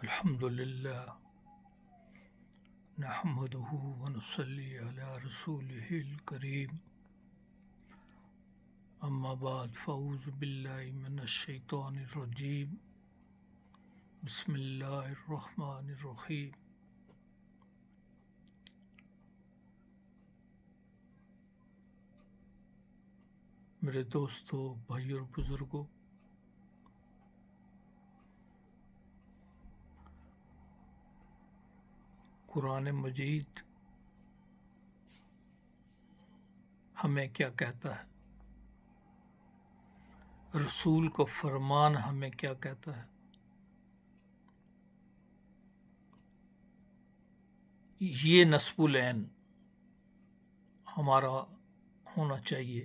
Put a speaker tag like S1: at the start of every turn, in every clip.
S1: الحمد للہ نحمده ونصلي على رسوله الكريم اما بعد فاعوذ باللہ من الشیطان الرجیم بسم اللہ الرحمن الرحیم میرے دوستو، بھائیو اور بزرگوں، قرآن مجید ہمیں کیا کہتا ہے؟ رسول کا فرمان ہمیں کیا کہتا ہے؟ یہ نصب العین ہمارا ہونا چاہیے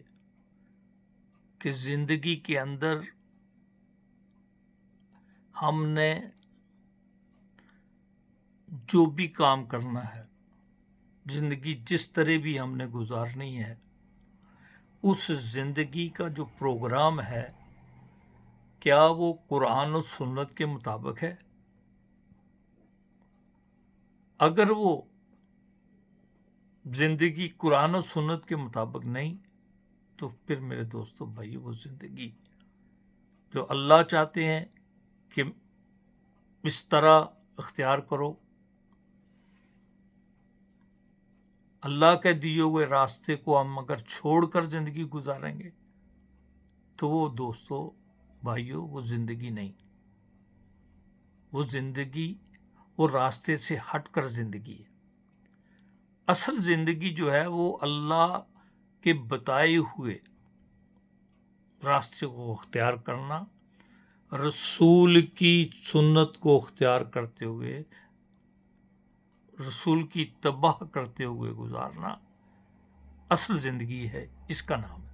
S1: کہ زندگی کے اندر ہم نے جو بھی کام کرنا ہے، زندگی جس طرح بھی ہم نے گزارنی ہے، اس زندگی کا جو پروگرام ہے، کیا وہ قرآن و سنت کے مطابق ہے؟ اگر وہ زندگی قرآن و سنت کے مطابق نہیں، تو پھر میرے دوستو بھائی، وہ زندگی جو اللہ چاہتے ہیں کہ اس طرح اختیار کرو، اللہ کے دیے ہوئے راستے کو ہم اگر چھوڑ کر زندگی گزاریں گے تو وہ دوستو بھائیو، وہ زندگی نہیں، وہ زندگی وہ راستے سے ہٹ کر زندگی ہے۔ اصل زندگی جو ہے وہ اللہ کے بتائے ہوئے راستے کو اختیار کرنا، رسول کی سنت کو اختیار کرتے ہوئے، رسول کی اتباع کرتے ہوئے گزارنا اصل زندگی ہے، اس کا نام ہے۔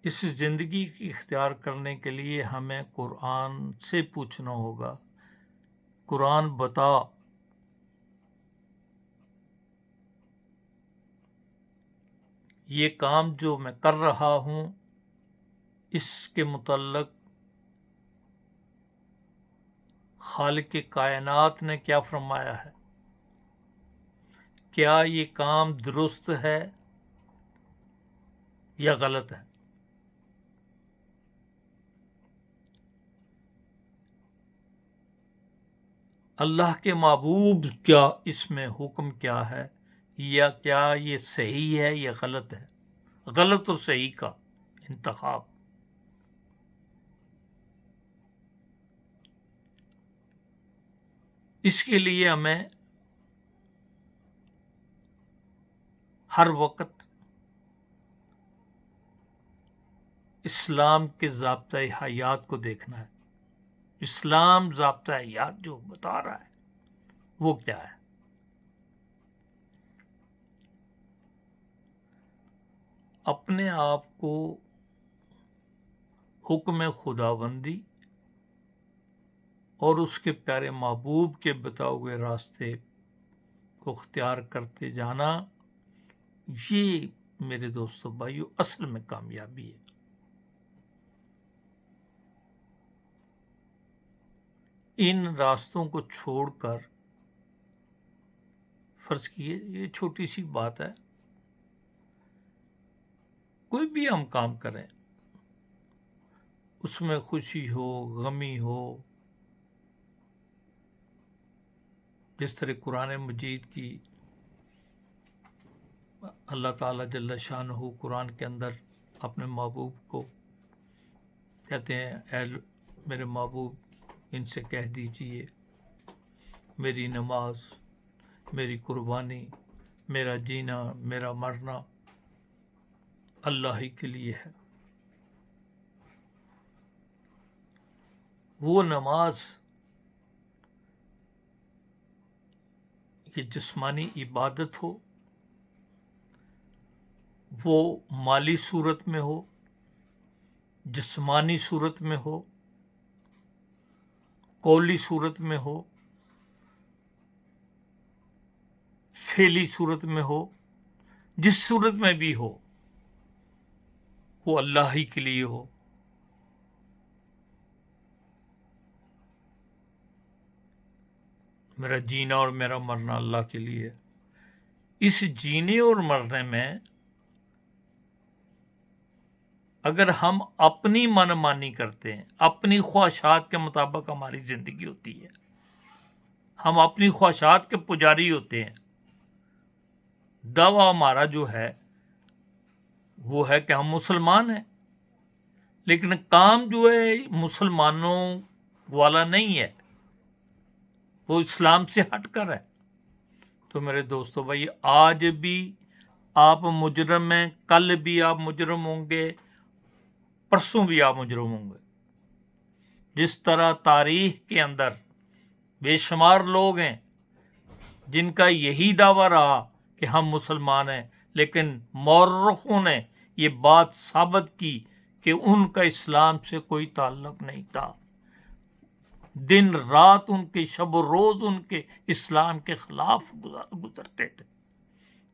S1: اس زندگی کی اختیار کرنے کے لیے ہمیں قرآن سے پوچھنا ہوگا، قرآن بتا یہ کام جو میں کر رہا ہوں، اس کے متعلق خالق کائنات نے کیا فرمایا ہے؟ کیا یہ کام درست ہے یا غلط ہے؟ اللہ کے محبوب کیا اس میں حکم کیا ہے، یا کیا یہ صحیح ہے یا غلط ہے؟ غلط اور صحیح کا انتخاب۔ اس کے لیے ہمیں ہر وقت اسلام کے ضابطۂ حیات کو دیکھنا ہے۔ اسلام ضابطۂ حیات جو بتا رہا ہے وہ کیا ہے؟ اپنے آپ کو حکم خداوندی اور اس کے پیارے محبوب کے بتائے ہوئے راستے کو اختیار کرتے جانا، یہ میرے دوستو بھائیو اصل میں کامیابی ہے۔ ان راستوں کو چھوڑ کر، فرض کیے یہ چھوٹی سی بات ہے، کوئی بھی ہم کام کریں، اس میں خوشی ہو، غمی ہو، جس طرح قرآن مجید کی اللہ تعالیٰ جل شانہ قرآن کے اندر اپنے محبوب کو کہتے ہیں، اے میرے محبوب ان سے کہہ دیجئے میری نماز، میری قربانی، میرا جینا، میرا مرنا اللہ ہی کے لیے ہے۔ وہ نماز یہ جسمانی عبادت ہو، وہ مالی صورت میں ہو، جسمانی صورت میں ہو، قولی صورت میں ہو، فعلی صورت میں ہو، جس صورت میں بھی ہو وہ اللہ ہی کے لیے ہو. میرا جینا اور میرا مرنا اللہ کے لیے. اس جینے اور مرنے میں اگر ہم اپنی من مانی کرتے ہیں، اپنی خواہشات کے مطابق ہماری زندگی ہوتی ہے، ہم اپنی خواہشات کے پجاری ہوتے ہیں، دعویٰ ہمارا جو ہے وہ ہے کہ ہم مسلمان ہیں، لیکن کام جو ہے مسلمانوں والا نہیں ہے، وہ اسلام سے ہٹ کر ہے. تو میرے دوستو بھائی، آج بھی آپ مجرم ہیں، کل بھی آپ مجرم ہوں گے، پرسوں بھی آپ مجرم ہوں گے. جس طرح تاریخ کے اندر بے شمار لوگ ہیں جن کا یہی دعویٰ رہا کہ ہم مسلمان ہیں، لیکن مورخوں نے یہ بات ثابت کی کہ ان کا اسلام سے کوئی تعلق نہیں تھا. دن رات ان کے، شب و روز ان کے اسلام کے خلاف گزرتے تھے.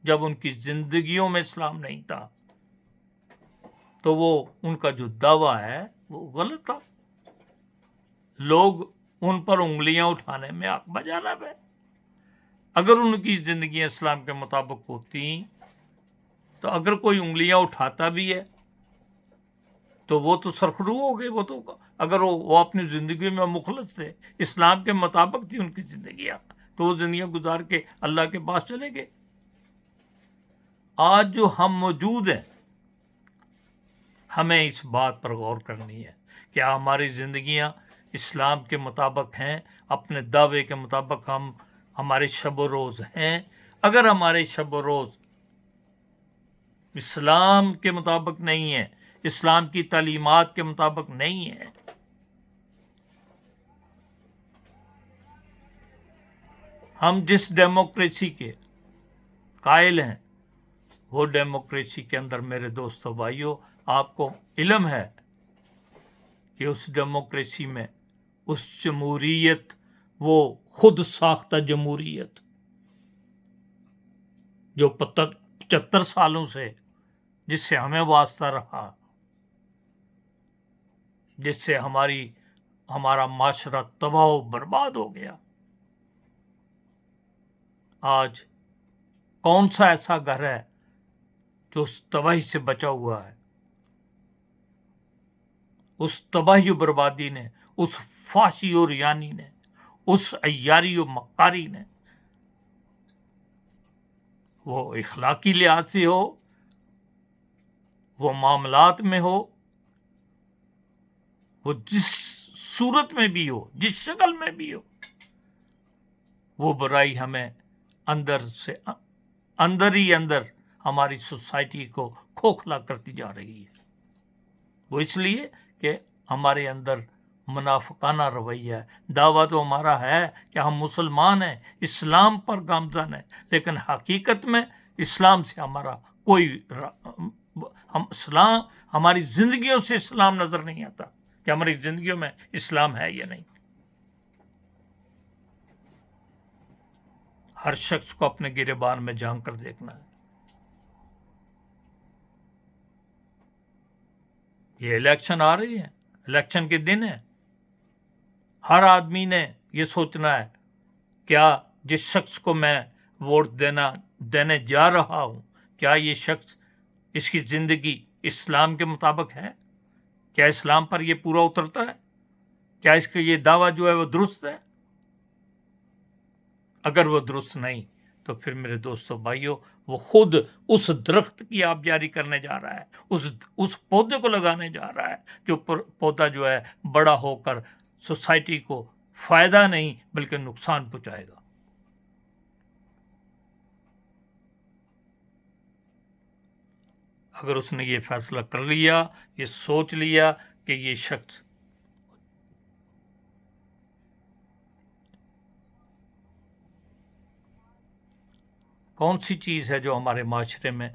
S1: جب ان کی زندگیوں میں اسلام نہیں تھا تو وہ ان کا جو دعویٰ ہے وہ غلط تھا. لوگ ان پر انگلیاں اٹھانے میں حق بجانب ہے. اگر ان کی زندگیاں اسلام کے مطابق ہوتی تو اگر کوئی انگلیاں اٹھاتا بھی ہے تو وہ تو سرخرو ہو گئے. وہ تو اگر وہ اپنی زندگی میں مخلص تھے، اسلام کے مطابق تھی ان کی زندگیاں، تو وہ زندگیاں گزار کے اللہ کے پاس چلے گئے. آج جو ہم موجود ہیں، ہمیں اس بات پر غور کرنی ہے کہ ہماری زندگیاں اسلام کے مطابق ہیں، اپنے دعوے کے مطابق ہمارے شب و روز ہیں. اگر ہمارے شب و روز اسلام کے مطابق نہیں ہے، اسلام کی تعلیمات کے مطابق نہیں ہے، ہم جس ڈیموکریسی کے قائل ہیں وہ ڈیموکریسی کے اندر میرے دوستو بھائیوں، آپ کو علم ہے کہ اس ڈیموکریسی میں اس جمہوریت، وہ خود ساختہ جمہوریت جو 75 سالوں سے جس سے ہمیں واسطہ رہا، جس سے ہمارا معاشرہ تباہ و برباد ہو گیا، آج کون سا ایسا گھر ہے جو اس تباہی سے بچا ہوا ہے؟ اس تباہی و بربادی نے، اس فحشی و ریانی نے، اس عیاری و مکاری نے، وہ اخلاقی لحاظ سے ہو، وہ معاملات میں ہو، وہ جس صورت میں بھی ہو، جس شکل میں بھی ہو، وہ برائی ہمیں اندر ہی اندر ہماری سوسائٹی کو کھوکھلا کرتی جا رہی ہے. وہ اس لیے کہ ہمارے اندر منافقانہ رویہ ہے. دعویٰ تو ہمارا ہے کہ ہم مسلمان ہیں، اسلام پر گامزن ہیں، لیکن حقیقت میں اسلام سے ہمارا کوئی اسلام، ہماری زندگیوں سے اسلام نظر نہیں آتا کہ ہماری زندگیوں میں اسلام ہے یا نہیں. ہر شخص کو اپنے گریبان میں جھانک کر دیکھنا ہے. یہ الیکشن آ رہی ہے، الیکشن کے دن ہے. ہر آدمی نے یہ سوچنا ہے، کیا جس شخص کو میں ووٹ دینے جا رہا ہوں، کیا یہ شخص، اس کی زندگی اسلام کے مطابق ہے؟ کیا اسلام پر یہ پورا اترتا ہے؟ کیا اس کا یہ دعویٰ جو ہے وہ درست ہے؟ اگر وہ درست نہیں تو پھر میرے دوستو بھائیوں، وہ خود اس درخت کی آبیاری کرنے جا رہا ہے، اس پودے کو لگانے جا رہا ہے جو پودا جو ہے بڑا ہو کر سوسائٹی کو فائدہ نہیں بلکہ نقصان پہنچائے گا. اگر اس نے یہ فیصلہ کر لیا، یہ سوچ لیا کہ یہ شخص کون سی چیز ہے جو ہمارے معاشرے میں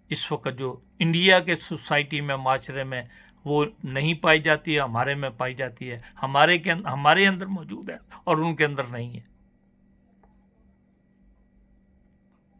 S1: اس وقت، جو انڈیا کے سوسائٹی میں، معاشرے میں وہ نہیں پائی جاتی ہے، ہمارے میں پائی جاتی ہے، ہمارے اندر موجود ہے اور ان کے اندر نہیں ہے.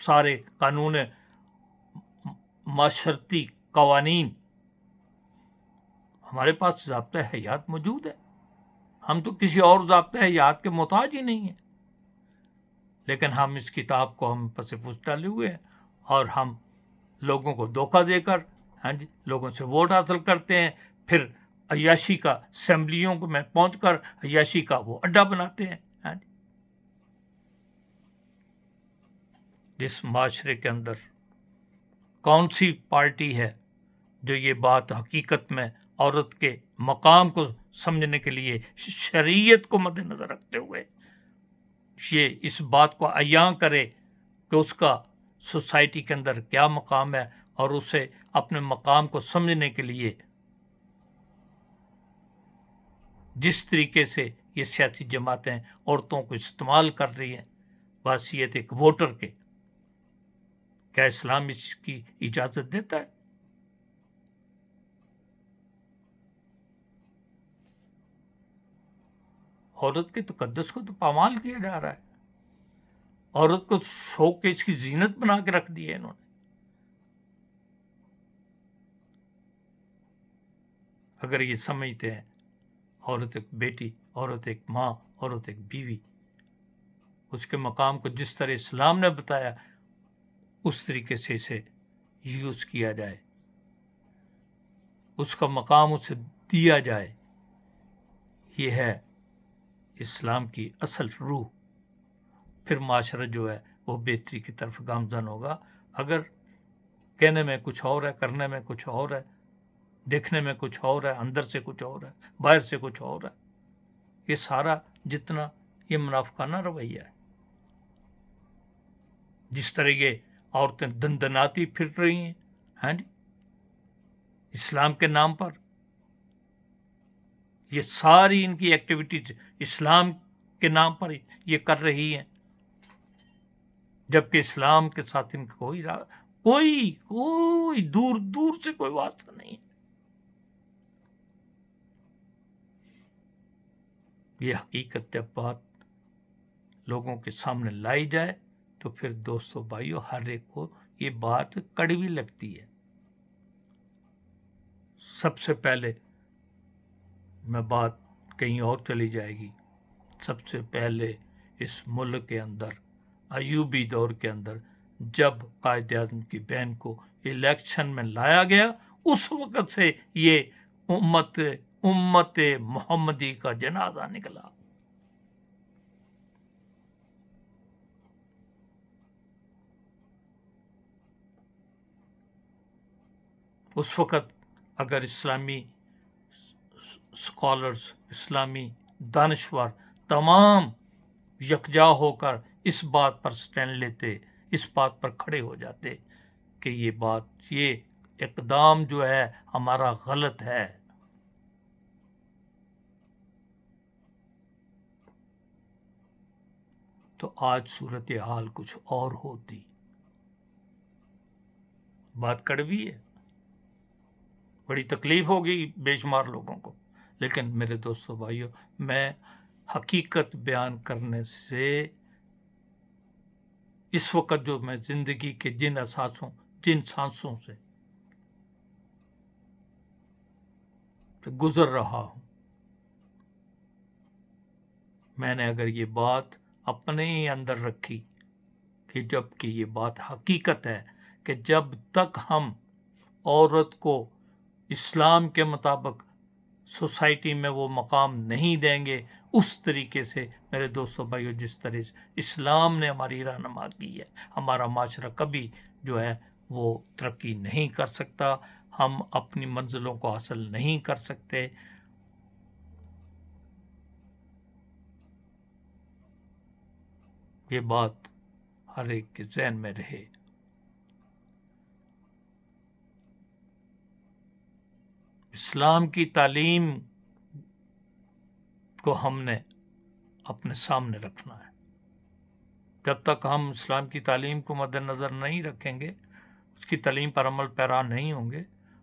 S1: سارے قانون معاشرتی قوانین، ہمارے پاس ضابطہ حیات موجود ہے. ہم تو کسی اور ضابطہ حیات کے محتاج ہی نہیں ہیں، لیکن ہم اس کتاب کو ہم پس پوچھ ڈالے ہوئے ہیں، اور ہم لوگوں کو دھوکہ دے کر لوگوں سے ووٹ حاصل کرتے ہیں، پھر عیاشی کا اسمبلیوں میں پہنچ کر عیاشی کا وہ اڈا بناتے ہیں. جس معاشرے کے اندر کون سی پارٹی ہے جو یہ بات حقیقت میں عورت کے مقام کو سمجھنے کے لیے شریعت کو مد نظر رکھتے ہوئے یہ اس بات کو عیاں کرے کہ اس کا سوسائٹی کے اندر کیا مقام ہے، اور اسے اپنے مقام کو سمجھنے کے لیے جس طریقے سے یہ سیاسی جماعتیں عورتوں کو استعمال کر رہی ہیں بحیثیت ایک ووٹر کے، کیا اسلام اس کی اجازت دیتا ہے؟ عورت کے تقدس کو تو پامال کیا جا رہا ہے، عورت کو شو کیس کی زینت بنا کے رکھ دی ہے انہوں نے. اگر یہ سمجھتے ہیں عورت ایک بیٹی، عورت ایک ماں، عورت ایک بیوی، اس کے مقام کو جس طرح اسلام نے بتایا اس طریقے سے اسے یوز کیا جائے، اس کا مقام اسے دیا جائے، یہ ہے اسلام کی اصل روح. پھر معاشرہ جو ہے وہ بہتری کی طرف گامزن ہوگا. اگر کہنے میں کچھ اور ہے، کرنے میں کچھ اور ہے، دیکھنے میں کچھ اور ہے، اندر سے کچھ اور ہے، باہر سے کچھ اور ہے، یہ سارا جتنا یہ منافقانہ رویہ ہے. جس طرح یہ عورتیں دندناتی پھر رہی ہیں اسلام کے نام پر، یہ ساری ان کی ایکٹیویٹیز اسلام کے نام پر یہ کر رہی ہیں، جبکہ اسلام کے ساتھ ان کا کوئی دور دور سے کوئی واسطہ نہیں ہے. یہ حقیقت جب بات لوگوں کے سامنے لائی جائے تو پھر دوستو بھائیو ہر ایک کو یہ بات کڑوی لگتی ہے. سب سے پہلے میں بات کہیں اور چلی جائے گی. سب سے پہلے اس ملک کے اندر ایوبی دور کے اندر جب قائد اعظم کی بہن کو الیکشن میں لایا گیا، اس وقت سے یہ امت محمدی کا جنازہ نکلا. اس وقت اگر اسلامی اسکالرز، اسلامی دانشور تمام یکجا ہو کر اس بات پر سٹینڈ لیتے، اس بات پر کھڑے ہو جاتے کہ یہ اقدام جو ہے ہمارا غلط ہے، تو آج صورتحال کچھ اور ہوتی. بات کڑوی ہے، بڑی تکلیف ہوگی بے شمار لوگوں کو، لیکن میرے دوستو بھائیو میں حقیقت بیان کرنے سے اس وقت جو میں زندگی کے جن سانسوں سے گزر رہا ہوں، میں نے اگر یہ بات اپنے ہی اندر رکھی کہ جب کہ یہ بات حقیقت ہے کہ جب تک ہم عورت کو اسلام کے مطابق سوسائٹی میں وہ مقام نہیں دیں گے، اس طریقے سے میرے دوستو بھائیو جس طرح اسلام نے ہماری رہنما کی ہے، ہمارا معاشرہ کبھی جو ہے وہ ترقی نہیں کر سکتا، ہم اپنی منزلوں کو حاصل نہیں کر سکتے. یہ بات ہر ایک کے ذہن میں رہے. اسلام کی تعلیم کو ہم نے اپنے سامنے رکھنا ہے. جب تک ہم اسلام کی تعلیم کو مد نظر نہیں رکھیں گے، اس کی تعلیم پر عمل پیرا نہیں ہوں گے،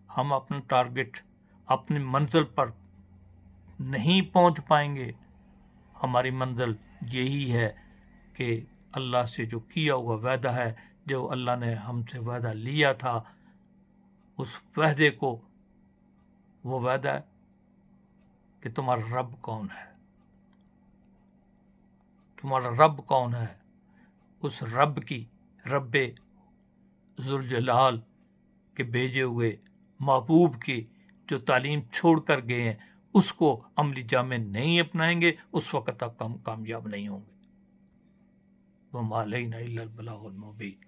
S1: ہم اپنا ٹارگٹ، اپنی منزل پر نہیں پہنچ پائیں گے. ہماری منزل یہی ہے کہ اللہ سے جو کیا ہوا وعدہ ہے، جو اللہ نے ہم سے وعدہ لیا تھا اس وعدے کو، وہ وعدہ ہے کہ تمہارا رب کون ہے، تمہارا رب کون ہے، اس رب کی، رب ذوالجلال کے بھیجے ہوئے محبوب کی جو تعلیم چھوڑ کر گئے ہیں اس کو عملی جامع نہیں اپنائیں گے، اس وقت تک ہم کامیاب نہیں ہوں گے۔ وَمَا عَلَيْنَا إِلَّا الْبَلَاغُ الْمُبِينُ۔